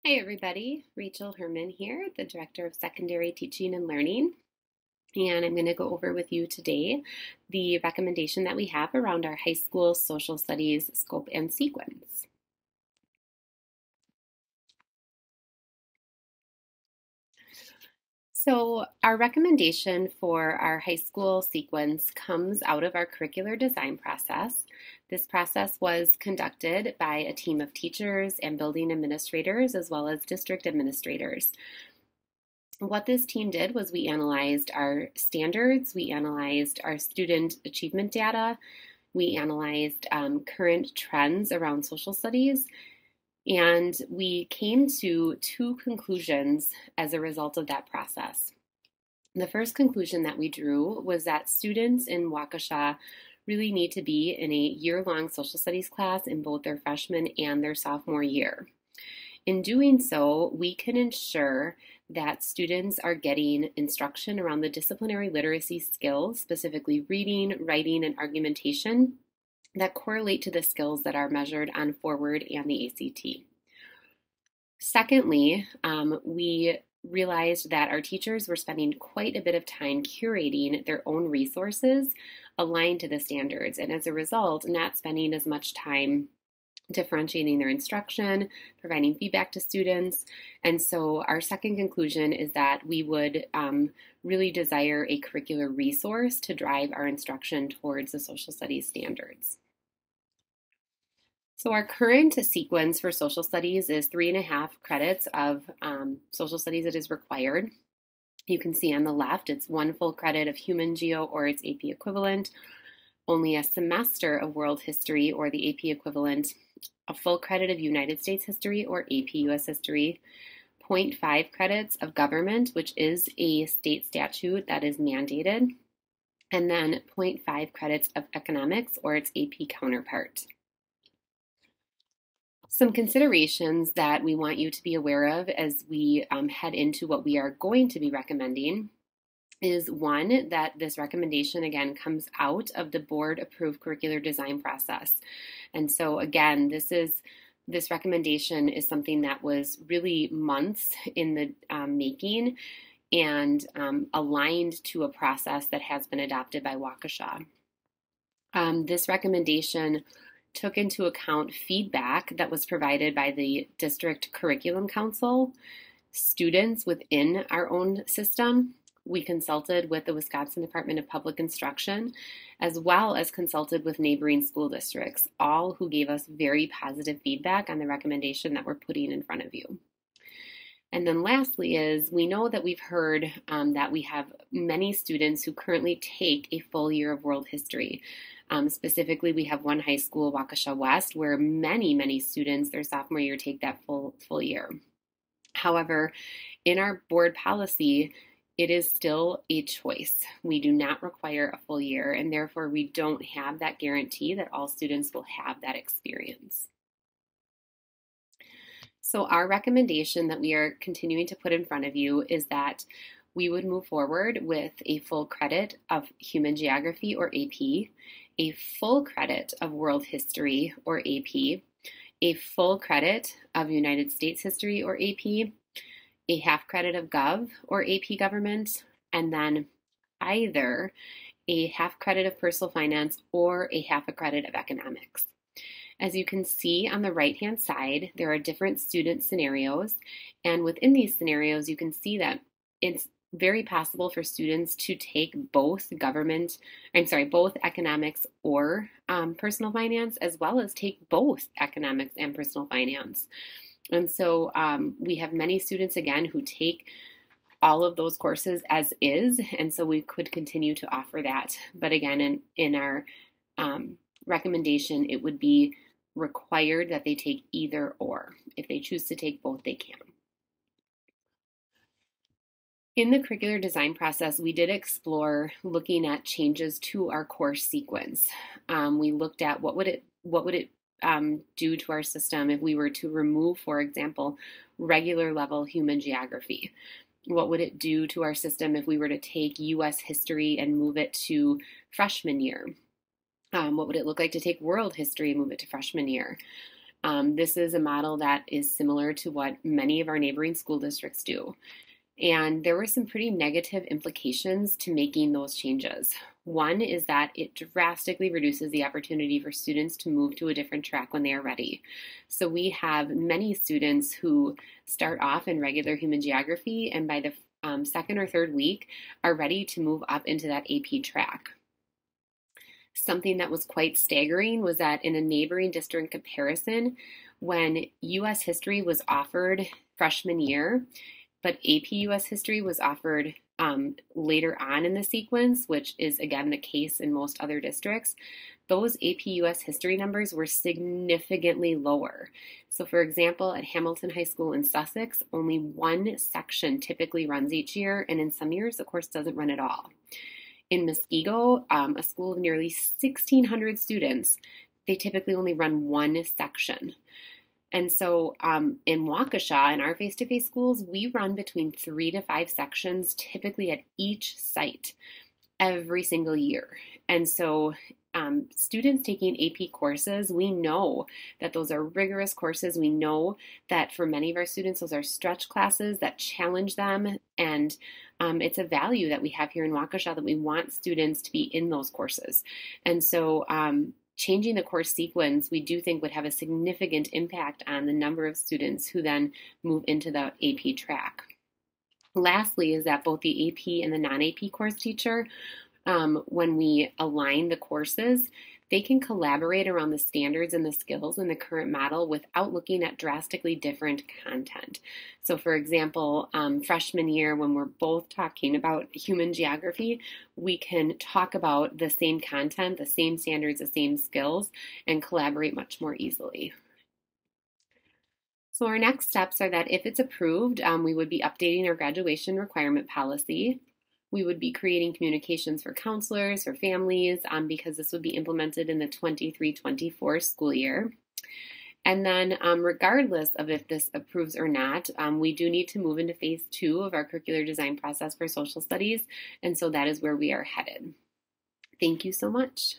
Hi everybody, Rachel Herman here, the Director of Secondary Teaching and Learning, and I'm going to go over with you today the recommendation that we have around our high school social studies scope and sequence. So our recommendation for our high school sequence comes out of our curricular design process. This process was conducted by a team of teachers and building administrators as well as district administrators. What this team did was we analyzed our standards, we analyzed our student achievement data, we analyzed current trends around social studies, and we came to two conclusions as a result of that process. The first conclusion that we drew was that students in Waukesha really need to be in a year-long social studies class in both their freshman and their sophomore year. In doing so, we can ensure that students are getting instruction around the disciplinary literacy skills, specifically reading, writing, and argumentation, that correlate to the skills that are measured on Forward and the ACT. Secondly, we realized that our teachers were spending quite a bit of time curating their own resources aligned to the standards, and as a result, not spending as much time differentiating their instruction, providing feedback to students. And so our second conclusion is that we would really desire a curricular resource to drive our instruction towards the social studies standards. So our current sequence for social studies is 3.5 credits of social studies that is required. You can see on the left, it's 1 full credit of human geo or its AP equivalent, only a semester of world history or the AP equivalent, a full credit of United States history or AP US history, 0.5 credits of government, which is a state statute that is mandated, and then 0.5 credits of economics or its AP counterpart. Some considerations that we want you to be aware of as we head into what we are going to be recommending is one, that this recommendation again comes out of the board approved curricular design process. And so again, this recommendation is something that was really months in the making and aligned to a process that has been adopted by Waukesha. This recommendation took into account feedback that was provided by the District Curriculum Council, students within our own system. We consulted with the Wisconsin Department of Public Instruction, as well as consulted with neighboring school districts, all who gave us very positive feedback on the recommendation that we're putting in front of you. And then lastly is, we know that we've heard that we have many students who currently take a full year of world history. Specifically, we have one high school, Waukesha West, where many students their sophomore year take that full year. However, in our board policy, it is still a choice. We do not require a full year, and therefore we don't have that guarantee that all students will have that experience. So our recommendation that we are continuing to put in front of you is that we would move forward with a full credit of human geography or AP, a full credit of world history or AP, a full credit of United States history or AP, a half credit of Gov or AP government, and then either a half credit of personal finance or a half a credit of economics. As you can see on the right-hand side, there are different student scenarios, and within these scenarios, you can see that it's very possible for students to take both both economics or personal finance, as well as take both economics and personal finance. And so we have many students, again, who take all of those courses as is, and so we could continue to offer that. But again, in our recommendation, it would be required that they take either or. If they choose to take both, they can. In the curricular design process, we did explore looking at changes to our course sequence. We looked at what would it do to our system if we were to remove, for example, regular level human geography. What would it do to our system if we were to take US history and move it to freshman year? What would it look like to take world history and move it to freshman year? This is a model that is similar to what many of our neighboring school districts do. And there were some pretty negative implications to making those changes. One is that it drastically reduces the opportunity for students to move to a different track when they are ready. So we have many students who start off in regular human geography and by the second or third week are ready to move up into that AP track. Something that was quite staggering was that in a neighboring district comparison, when US history was offered freshman year, but AP US history was offered later on in the sequence, which is again the case in most other districts, those AP US history numbers were significantly lower. So for example, at Hamilton High School in Sussex, only one section typically runs each year, and in some years the course doesn't run at all. In Muskego, a school of nearly 1,600 students, they typically only run one section. And so in Waukesha, in our face-to-face schools, we run between 3 to 5 sections typically at each site every single year. And so students taking AP courses, we know that those are rigorous courses. We know that for many of our students, those are stretch classes that challenge them. And it's a value that we have here in Waukesha that we want students to be in those courses. And so changing the course sequence, we do think would have a significant impact on the number of students who then move into the AP track. Lastly is that both the AP and the non-AP course teacher, when we align the courses, they can collaborate around the standards and the skills in the current model without looking at drastically different content. So for example, freshman year, when we're both talking about human geography, we can talk about the same content, the same standards, the same skills, and collaborate much more easily. So our next steps are that if it's approved, we would be updating our graduation requirement policy. We would be creating communications for counselors, for families, because this would be implemented in the 23-24 school year. And then regardless of if this approves or not, we do need to move into phase 2 of our curricular design process for social studies. And so that is where we are headed. Thank you so much.